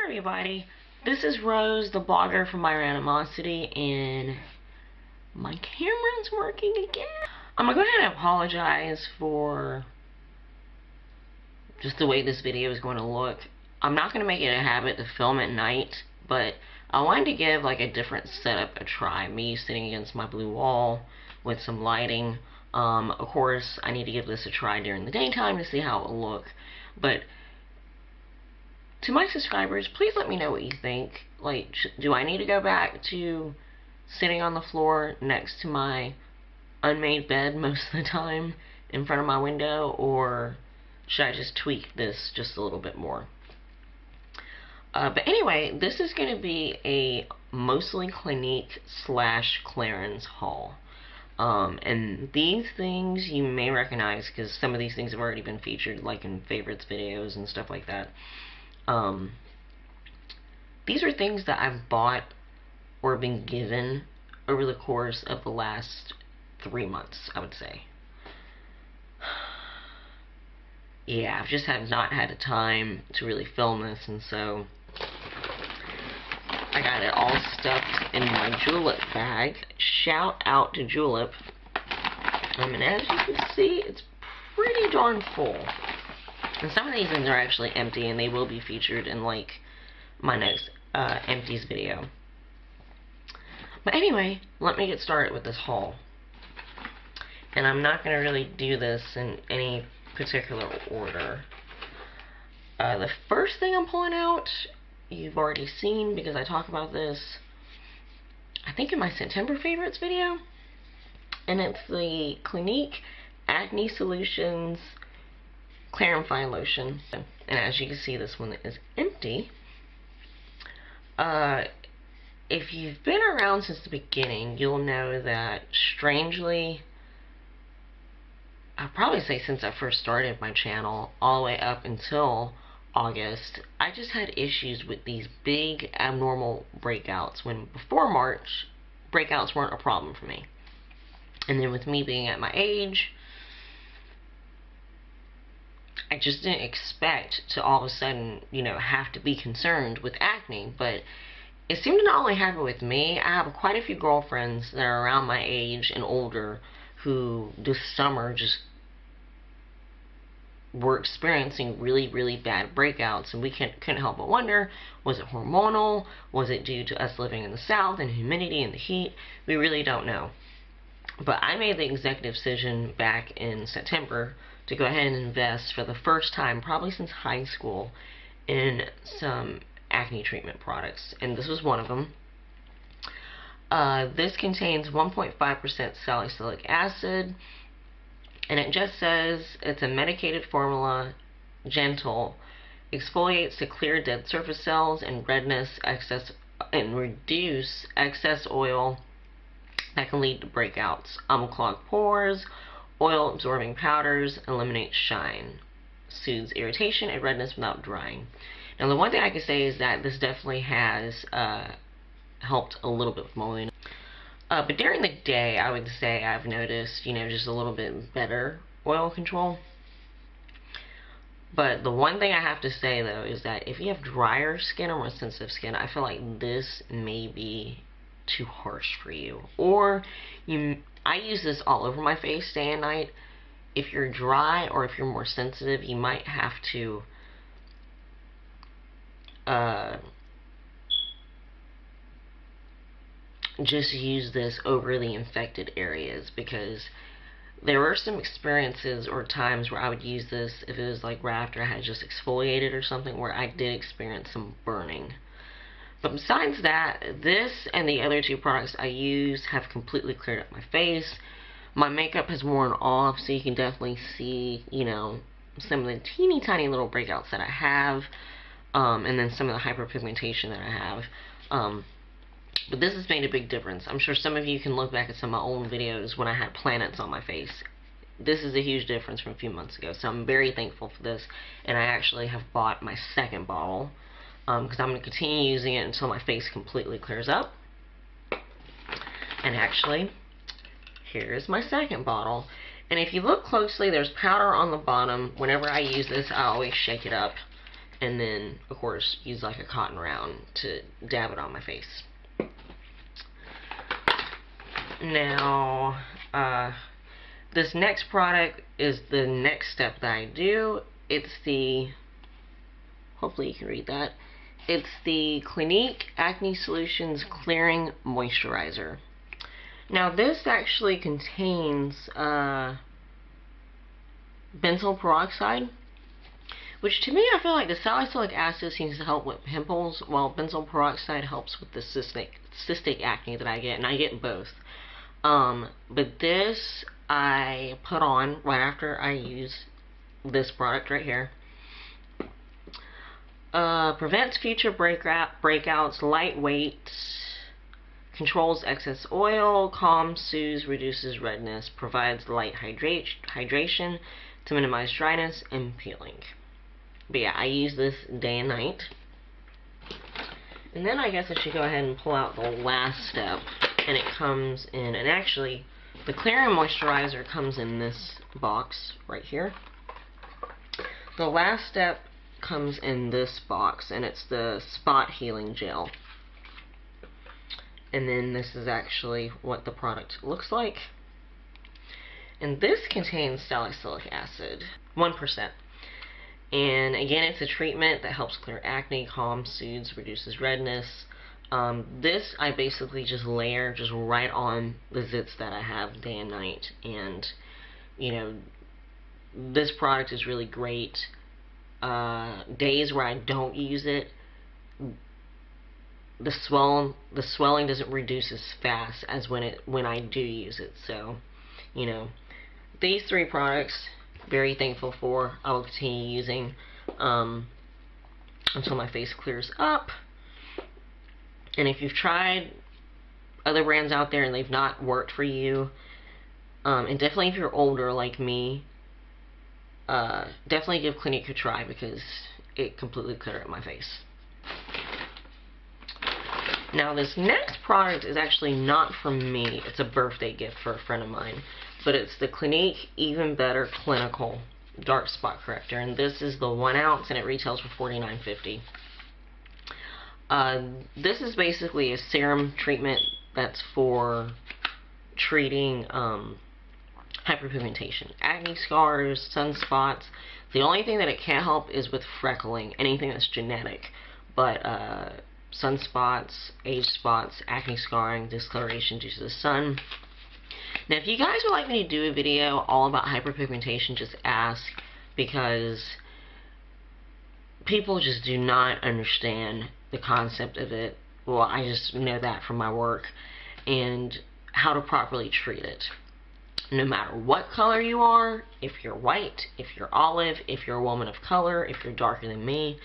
everybody, this is Rose, the blogger from My Ranimosity, and my camera's working again. I'm gonna go ahead and apologize for just the way this video is going to look. I'm not gonna make it a habit to film at night, but I wanted to give like a different setup a try. Me sitting against my blue wall with some lighting. Of course, I need to give this a try during the daytime to see how it will look, but to my subscribers, please let me know what you think. Like, do I need to go back to sitting on the floor next to my unmade bed most of the time in front of my window, or should I just tweak this just a little bit more? But anyway, this is going to be a mostly Clinique / Clarins haul. And these things you may recognize because some of these things have already been featured, like in favorites videos and stuff like that. These are things that I've bought or been given over the course of the last 3 months, I would say. Yeah, I've just not had the time to really film this, and so I got it all stuffed in my Julep bag. Shout out to Julep. And as you can see, it's pretty darn full. And some of these things are actually empty, and they will be featured in like my next Empties video. But anyway, let me get started with this haul. And I'm not going to really do this in any particular order. The first thing I'm pulling out, you've already seen because I talk about this, I think in my September favorites video. And it's the Clinique Acne Solutions Clarify Lotion. And as you can see, this one is empty. If you've been around since the beginning, you'll know that strangely, I'd probably say since I first started my channel all the way up until August, I just had issues with these big abnormal breakouts, when before March, breakouts weren't a problem for me. And then with me being at my age, I just didn't expect to all of a sudden, you know, have to be concerned with acne. But it seemed to not only happen with me. I have quite a few girlfriends that are around my age and older who this summer just were experiencing really, really bad breakouts, and we couldn't help but wonder, was it hormonal? Was it due to us living in the South and humidity and the heat? We really don't know. But I made the executive decision back in September to go ahead and invest for the first time, probably since high school, in some acne treatment products. And this was one of them. This contains 1.5% salicylic acid. And it just says it's a medicated formula, gentle, exfoliates to clear dead surface cells and redness, and reduce excess oil that can lead to breakouts, unclog pores, oil absorbing powders, eliminates shine, soothes irritation and redness without drying. Now the one thing I can say is that this definitely has helped a little bit with molding. But during the day, I would say I've noticed, you know, just a little bit better oil control. But the one thing I have to say, though, is that if you have drier skin or more sensitive skin, I feel like this may be too harsh for you. Or I use this all over my face day and night. If you're dry or if you're more sensitive, you might have to just use this over the infected areas, because there were some experiences or times where I would use this if it was like right after I had just exfoliated or something, where I did experience some burning. But besides that, this and the other two products I use have completely cleared up my face. My makeup has worn off, so you can definitely see, you know, some of the teeny tiny little breakouts that I have, and then some of the hyperpigmentation that I have. But this has made a big difference. I'm sure some of you can look back at some of my old videos when I had planets on my face. This is a huge difference from a few months ago, so I'm very thankful for this. And I actually have bought my second bottle, because I'm going to continue using it until my face completely clears up. And actually, here's my second bottle. And if you look closely, there's powder on the bottom. Whenever I use this, I always shake it up. and then of course use like a cotton round to dab it on my face. Now this next product is the next step that I do. It's the, hopefully you can read that, it's the Clinique Acne Solutions Clearing Moisturizer. Now this actually contains benzoyl peroxide, which to me I feel like the salicylic acid seems to help with pimples, while benzoyl peroxide helps with the cystic acne that I get, and I get both. But this I put on right after I use this product right here. Prevents future breakouts, lightweight, controls excess oil, calms, soothes, reduces redness, provides light hydration to minimize dryness and peeling. But yeah, I use this day and night. And then I guess I should go ahead and pull out the last step, and it comes in, and actually the clearing moisturizer comes in this box right here. The last step comes in this box, and it's the spot healing gel. And then this is actually what the product looks like. And this contains salicylic acid, 1%. And again, it's a treatment that helps clear acne, calms, soothes, reduces redness. This I basically just layer just right on the zits that I have day and night. And you know, this product is really great. Days where I don't use it, the swelling doesn't reduce as fast as when I do use it. So, you know, these 3 products, very thankful for. I will continue using until my face clears up. And if you've tried other brands out there and they've not worked for you, and definitely if you're older like me, definitely give Clinique a try, because it completely cleared up my face. Now this next product is actually not from me. It's a birthday gift for a friend of mine. But it's the Clinique Even Better Clinical Dark Spot Corrector. And this is the 1 ounce, and it retails for $49.50. This is basically a serum treatment that's for treating hyperpigmentation, acne scars, sunspots. The only thing that it can't help is with freckling, anything that's genetic. But sunspots, age spots, acne scarring, discoloration due to the sun. Now, if you guys would like me to do a video all about hyperpigmentation, just ask, because people just do not understand the concept of it. Well, I just know that from my work, and how to properly treat it. No matter what color you are, if you're white, if you're olive, if you're a woman of color, if you're darker than me,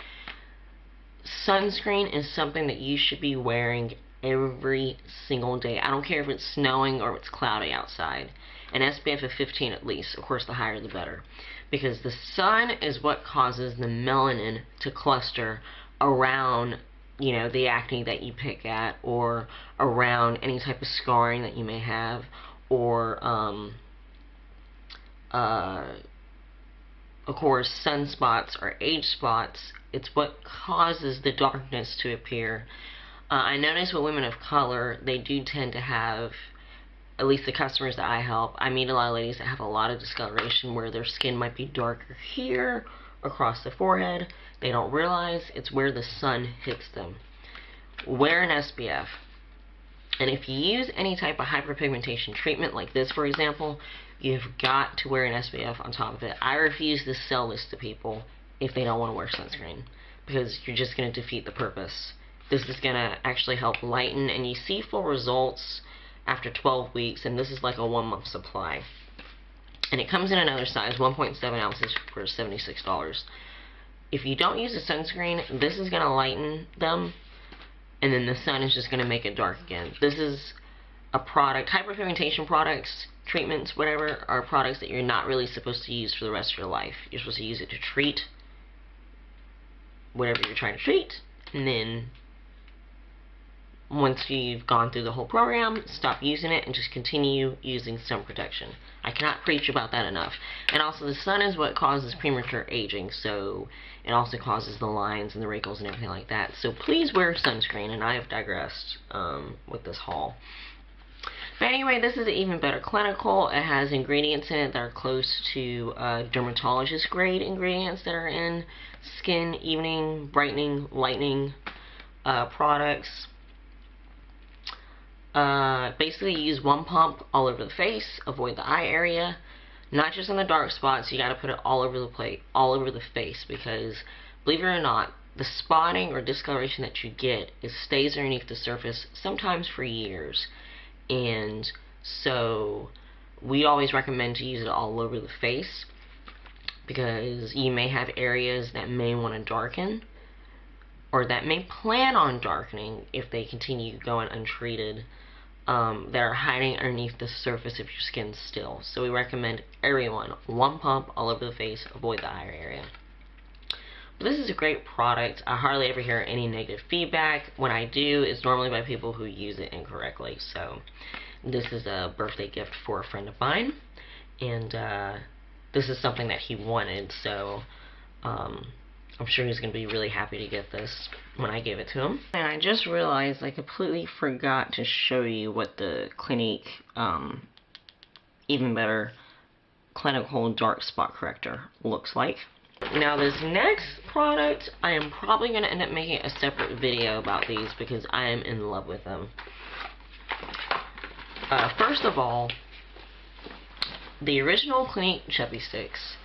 sunscreen is something that you should be wearing every single day. I don't care if it's snowing or it's cloudy outside. An SPF of 15 at least. Of course, the higher the better. Because the sun is what causes the melanin to cluster around, you know, the acne that you pick at, or around any type of scarring that you may have, or of course, sunspots or age spots. It's what causes the darkness to appear. I notice with women of color, they do tend to have, at least the customers that I help, I meet a lot of ladies that have a lot of discoloration where their skin might be darker here, across the forehead. They don't realize it's where the sun hits them. Wear an SPF. And if you use any type of hyperpigmentation treatment, like this for example, you've got to wear an SPF on top of it. I refuse to sell this to people if they don't want to wear sunscreen, because you're just going to defeat the purpose. This is going to actually help lighten, and you see full results after 12 weeks, and this is like a 1-month supply. And it comes in another size, 1.7 ounces for $76. If you don't use a sunscreen, this is going to lighten them, and then the sun is just going to make it dark again. This is a product, hyperpigmentation products, treatments, whatever, are products that you're not really supposed to use for the rest of your life. You're supposed to use it to treat whatever you're trying to treat, and then once you've gone through the whole program, stop using it and just continue using sun protection. I cannot preach about that enough. And also, the sun is what causes premature aging, so it also causes the lines and the wrinkles and everything like that. So please wear sunscreen, and I have digressed with this haul. But anyway, this is an Even Better Clinical. It has ingredients in it that are close to dermatologist grade ingredients that are in skin evening, brightening, lightening products. Basically, use one pump all over the face. Avoid the eye area, not just on the dark spots. You got to put it all over the plate, all over the face, because believe it or not, the spotting or discoloration that you get, it stays underneath the surface sometimes for years. And so we always recommend to use it all over the face, because you may have areas that may want to darken, or that may plan on darkening if they continue going untreated, that are hiding underneath the surface of your skin still. So we recommend everyone, one pump all over the face, avoid the eye area. But this is a great product. I hardly ever hear any negative feedback. When I do, it's normally by people who use it incorrectly. So this is a birthday gift for a friend of mine, and this is something that he wanted, so I'm sure he's going to be really happy to get this when I give it to him. And I just realized I completely forgot to show you what the Clinique Even Better Clinical Dark Spot Corrector looks like. Now, this next product, I am probably going to end up making a separate video about these because I am in love with them. First of all, the original Clinique Chubby Sticks,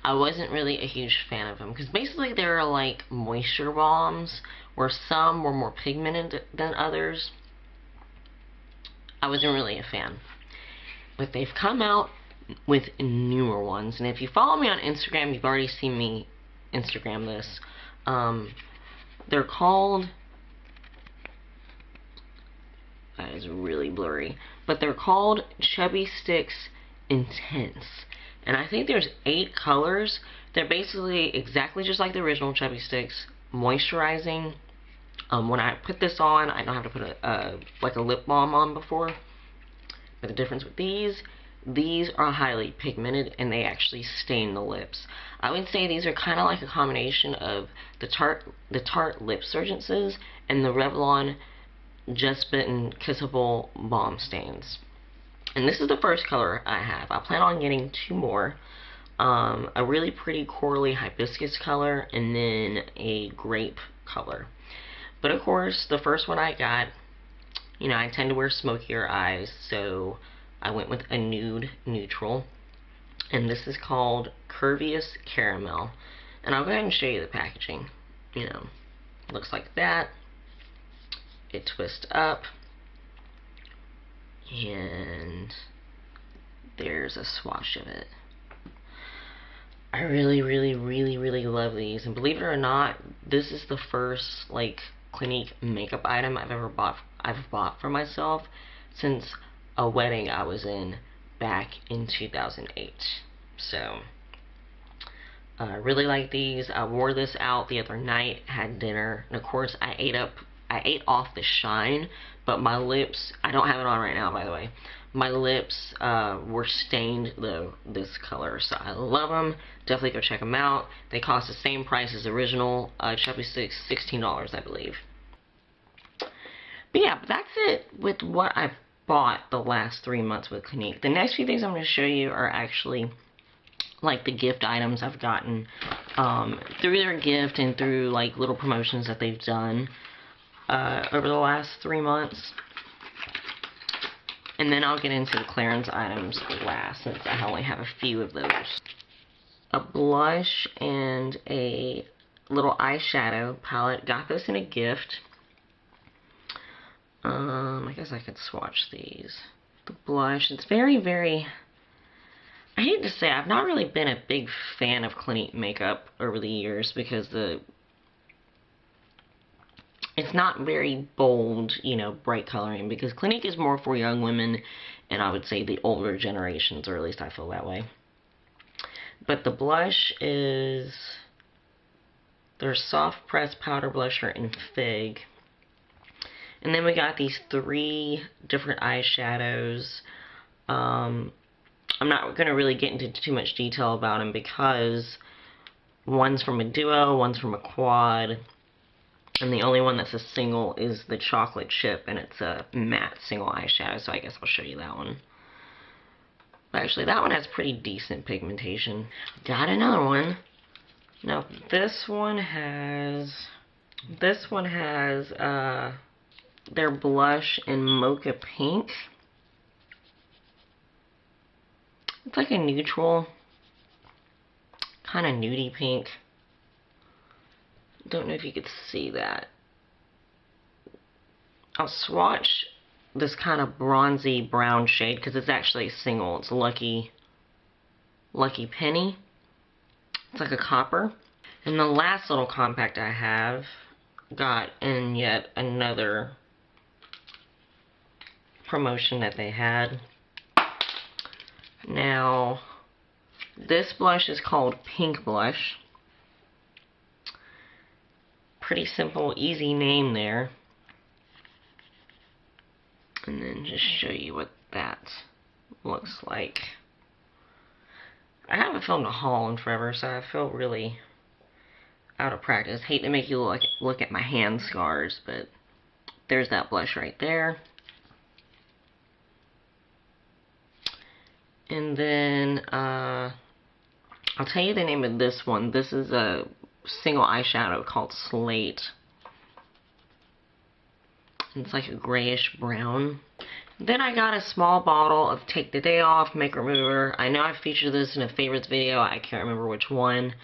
I wasn't really a huge fan of them, because basically they're like moisture bombs, where some were more pigmented than others. I wasn't really a fan. But they've come out with newer ones, and if you follow me on Instagram, you've already seen me Instagram this. They're called, that is really blurry, but they're called Chubby Sticks Intense. And I think there's 8 colors. They're basically exactly just like the original Chubby Sticks, moisturizing. When I put this on, I don't have to put like a lip balm on before. But the difference with these are highly pigmented, and they actually stain the lips. I would say these are kind of like a combination of the Tarte Lip Surgences and the Revlon Just Bitten Kissable Balm Stains. And this is the first color I have. I plan on getting 2 more. A really pretty corally hibiscus color, and then a grape color. But of course, the first one I got, you know, I tend to wear smokier eyes, so I went with a nude neutral. And this is called Curvious Caramel. And I'll go ahead and show you the packaging. You know, looks like that. It twists up. And there's a swatch of it. I really, really, really, really love these. And believe it or not, this is the first, like, Clinique makeup item I've bought for myself since a wedding I was in back in 2008. So I really like these. I wore this out the other night, had dinner, and of course I ate off the shine, but my lips, I don't have it on right now, by the way, my lips were stained this color, so I love them. Definitely go check them out. They cost the same price as the original Chubby Sticks, $16, I believe. But yeah, that's it with what I've bought the last 3 months with Clinique. The next few things I'm going to show you are actually like the gift items I've gotten through their gift and through like little promotions that they've done over the last 3 months. And then I'll get into the Clarins items last, since I only have a few of those. A blush and a little eyeshadow palette. Got this in a gift. I guess I could swatch these. The blush, it's very, very, I hate to say, I've not really been a big fan of Clinique makeup over the years, because it's not very bold, you know, bright coloring, because Clinique is more for young women, and I would say the older generations, or at least I feel that way. But the blush is their Soft Press Powder Blusher in Fig. And then we got these 3 different eyeshadows. I'm not going to really get into too much detail about them because one's from a duo, one's from a quad, and the only one that's a single is the chocolate chip, and it's a matte single eyeshadow, so I guess I'll show you that one. But actually, that one has pretty decent pigmentation. Got another one. Now, this one has their blush in Mocha Pink. It's like a neutral, kind of nudie pink. Don't know if you could see that. I'll swatch this kind of bronzy brown shade because it's actually a single. It's Lucky Penny. It's like a copper. And the last little compact I have got in yet another promotion that they had. Now, this blush is called Pink Blush. Pretty simple, easy name there. And then just show you what that looks like. I haven't filmed a haul in forever, so I feel really out of practice. Hate to make you look at my hand scars, but there's that blush right there. And then I'll tell you the name of this one. This is a single eyeshadow called Slate. It's like a grayish brown. Then I got a small bottle of Take the Day Off Makeup Remover. I know I featured this in a favorites video. I can't remember which one.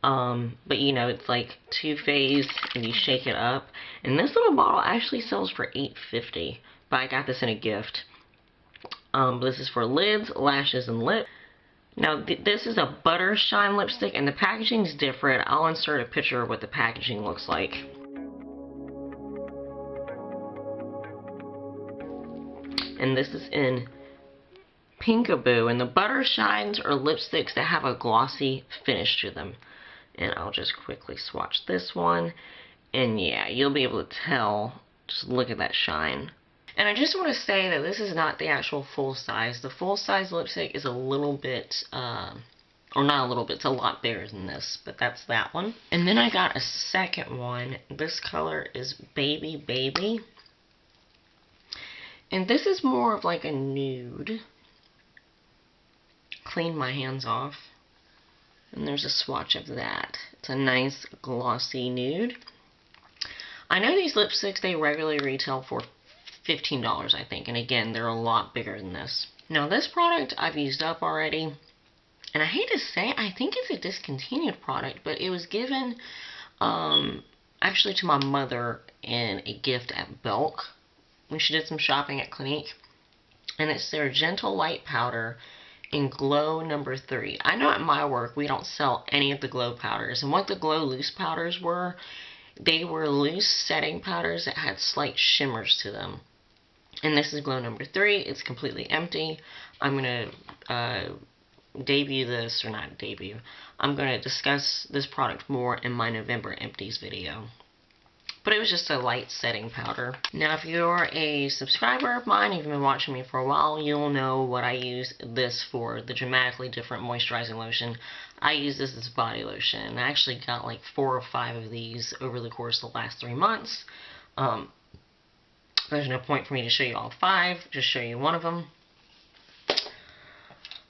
But you know, it's like Too Faced and you shake it up. And this little bottle actually sells for $8.50. But I got this in a gift. This is for lids, lashes, and lip. Now, this is a Butter Shine lipstick, and the packaging is different. I'll insert a picture of what the packaging looks like. And this is in Pinkaboo, and the Butter Shines are lipsticks that have a glossy finish to them. And I'll just quickly swatch this one, and yeah, you'll be able to tell. Just look at that shine. And I just want to say that this is not the actual full size. The full size lipstick is a little bit, or not a little bit, it's a lot bigger than this, but that's that one. And then I got a second one. This color is Baby Baby. And this is more of like a nude. Clean my hands off. And there's a swatch of that. It's a nice glossy nude. I know these lipsticks, they regularly retail for $15, I think. And again, they're a lot bigger than this. Now, this product I've used up already. And I hate to say, I think it's a discontinued product. But it was given, actually to my mother in a gift at Belk when she did some shopping at Clinique. And it's their Gentle Light Powder in Glow number 3. I know at my work we don't sell any of the Glow powders. And what the Glow Loose powders were, they were loose setting powders that had slight shimmers to them. And this is Glow number 3. It's completely empty. I'm going to debut this, or not debut. I'm going to discuss this product more in my November Empties video. But it was just a light setting powder. Now, if you're a subscriber of mine, you've been watching me for a while, you'll know what I use this for, the Dramatically Different Moisturizing Lotion. I use this as body lotion. I actually got like 4 or 5 of these over the course of the last 3 months. There's no point for me to show you all 5, just show you one of them.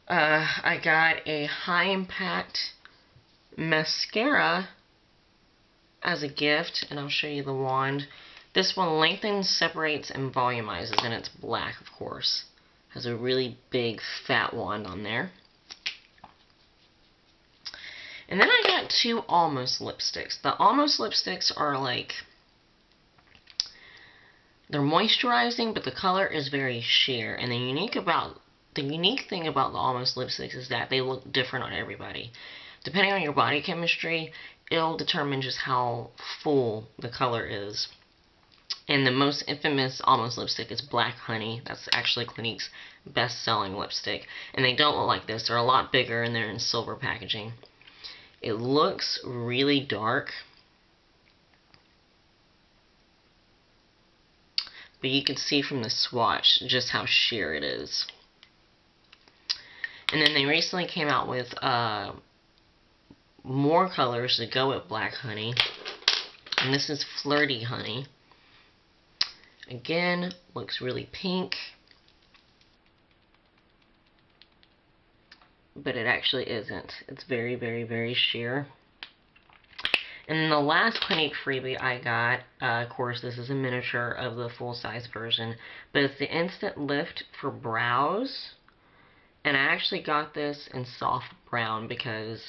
I got a High Impact mascara as a gift, and I'll show you the wand. This one lengthens, separates, and volumizes, and it's black, of course. Has a really big, fat wand on there. And then I got 2 Almost lipsticks. The Almost lipsticks are like, they're moisturizing, but the color is very sheer. And the unique thing about the Almost lipsticks is that they look different on everybody. Depending on your body chemistry, it'll determine just how full the color is. And the most infamous Almost lipstick is Black Honey. That's actually Clinique's best-selling lipstick. And they don't look like this. They're a lot bigger, and they're in silver packaging. It looks really dark. but you can see from the swatch just how sheer it is. And then they recently came out with more colors to go with Black Honey. And this is Flirty Honey. Again, looks really pink. But it actually isn't. It's very, very, very sheer. And then the last Clinique freebie I got, of course, this is a miniature of the full-size version, but it's the Instant Lift for brows. And I actually got this in soft brown because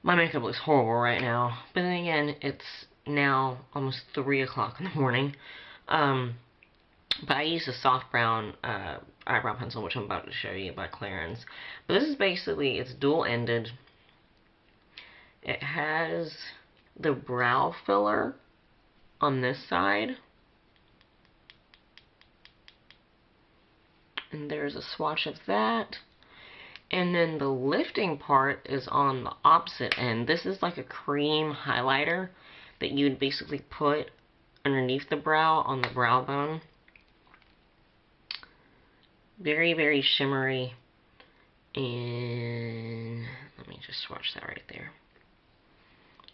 my makeup looks horrible right now. But then again, it's now almost 3 o'clock in the morning. But I use a soft brown eyebrow pencil, which I'm about to show you, by Clarins. But this is basically, it's dual-ended. It has the brow filler on this side. And there's a swatch of that. And then the lifting part is on the opposite end. This is like a cream highlighter that you would basically put underneath the brow on the brow bone. Very, very shimmery. And let me just swatch that right there.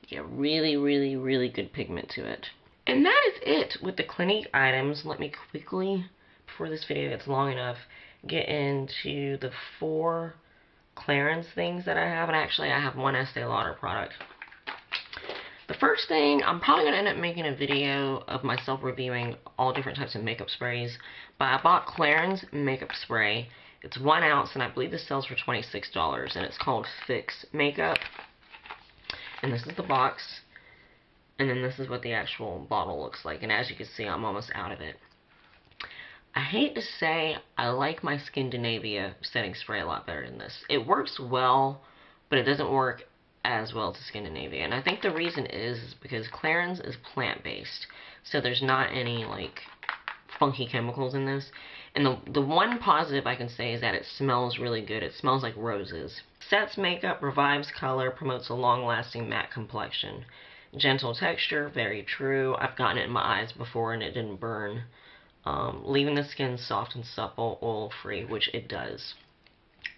Yeah, really, really, really good pigment to it. And that is it with the Clinique items. Let me quickly, before this video gets long enough, get into the 4 Clarins things that I have. And actually, I have 1 Estee Lauder product. The first thing, I'm probably going to end up making a video of myself reviewing all different types of makeup sprays. But I bought Clarins makeup spray. It's 1 ounce, and I believe this sells for $26. And it's called Fix Makeup. And this is the box. And then this is what the actual bottle looks like. And as you can see, I'm almost out of it. I hate to say, I like my Scandinavia setting spray a lot better than this. It works well, but it doesn't work as well as Scandinavia. And I think the reason is because Clarins is plant-based. So there's not any, like, funky chemicals in this. And the one positive I can say is that it smells really good. It smells like roses. Sets makeup, revives color, promotes a long-lasting matte complexion. Gentle texture, very true. I've gotten it in my eyes before and it didn't burn. Leaving the skin soft and supple, oil-free, which it does.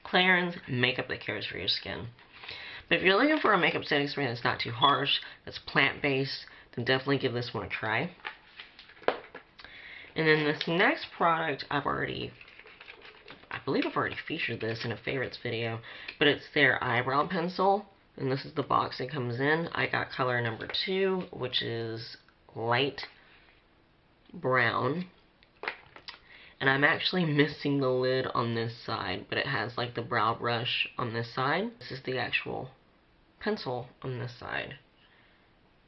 Clarins, makeup that cares for your skin. But if you're looking for a makeup setting spray that's not too harsh, that's plant-based, then definitely give this one a try. And then this next product, I believe I've already featured this in a favorites video, but it's their eyebrow pencil. And this is the box it comes in. I got color number 2, which is light brown. And I'm actually missing the lid on this side, but it has like the brow brush on this side. This is the actual pencil on this side.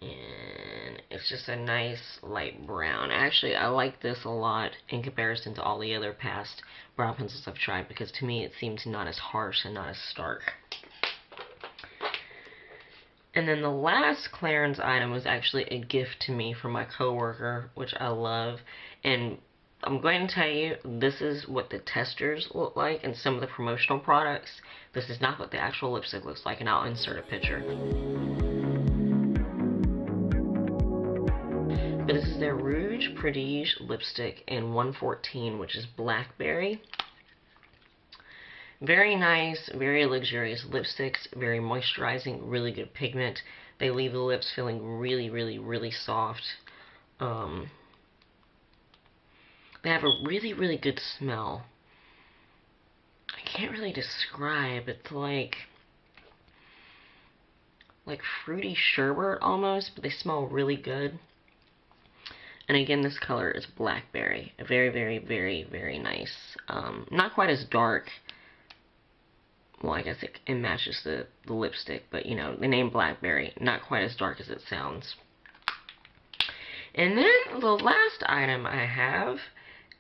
And it's just a nice light brown. Actually, I like this a lot in comparison to all the other past brow pencils I've tried, because to me it seems not as harsh and not as stark. And then the last Clarins item was actually a gift to me from my coworker, which I love. And I'm going to tell you, this is what the testers look like in some of the promotional products. This is not what the actual lipstick looks like, and I'll insert a picture. But this is their Rouge Prestige lipstick in 114, which is blackberry. Very nice, very luxurious lipsticks, very moisturizing, really good pigment. They leave the lips feeling really, really, really soft. They have a really, really good smell. I can't really describe. It's like fruity sherbet almost, but they smell really good. And again, this color is blackberry. Very, very, very, very nice. Not quite as dark. Well, I guess it matches the lipstick, but you know, the name blackberry, not quite as dark as it sounds. And then the last item I have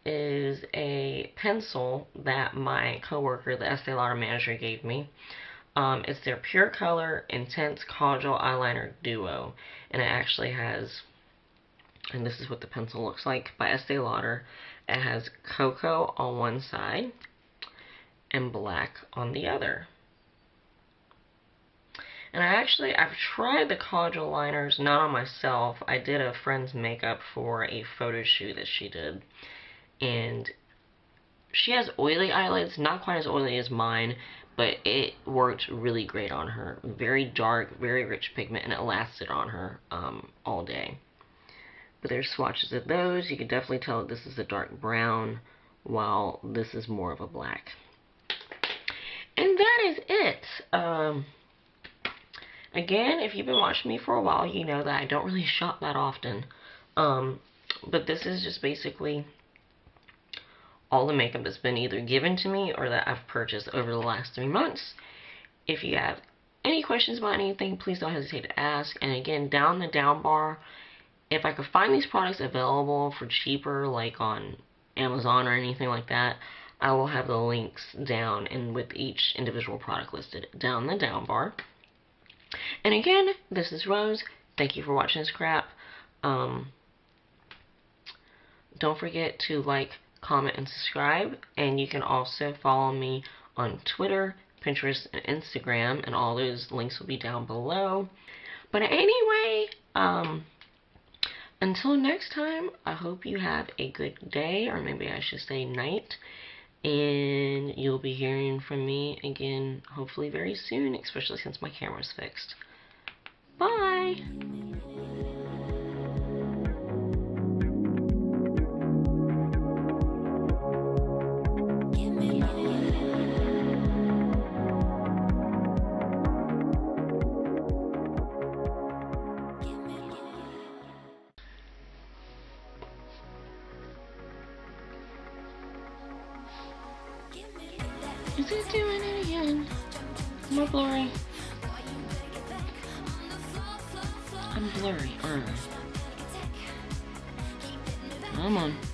is a pencil that my coworker, the Estee Lauder manager, gave me. It's their Pure Color Intense Casual Eyeliner Duo. And it actually has, and this is what the pencil looks like, by Estee Lauder. It has cocoa on one side and black on the other. And I've tried the contour liners, not on myself. I did a friend's makeup for a photo shoot that she did. And she has oily eyelids, not quite as oily as mine, but it worked really great on her. Very dark, very rich pigment, and it lasted on her all day. But there's swatches of those. You can definitely tell that this is a dark brown, while this is more of a black. And that is it. Again, if you've been watching me for a while, you know that I don't really shop that often. But this is just basically all the makeup that's been either given to me or that I've purchased over the last 3 months. If you have any questions about anything, please don't hesitate to ask. And again, down the down bar, if I could find these products available for cheaper, like on Amazon or anything like that, I will have the links down and with each individual product listed down the down bar. And again, this is Rose. Thank you for watching this crap. Don't forget to like, comment, and subscribe. And you can also follow me on Twitter, Pinterest, and Instagram. And all those links will be down below. But anyway, until next time, I hope you have a good day, or maybe I should say night. And you'll be hearing from me again, hopefully very soon, especially since my camera's fixed. Bye! Is it doing it again? More blurry. I'm blurry, aren't I? Come on.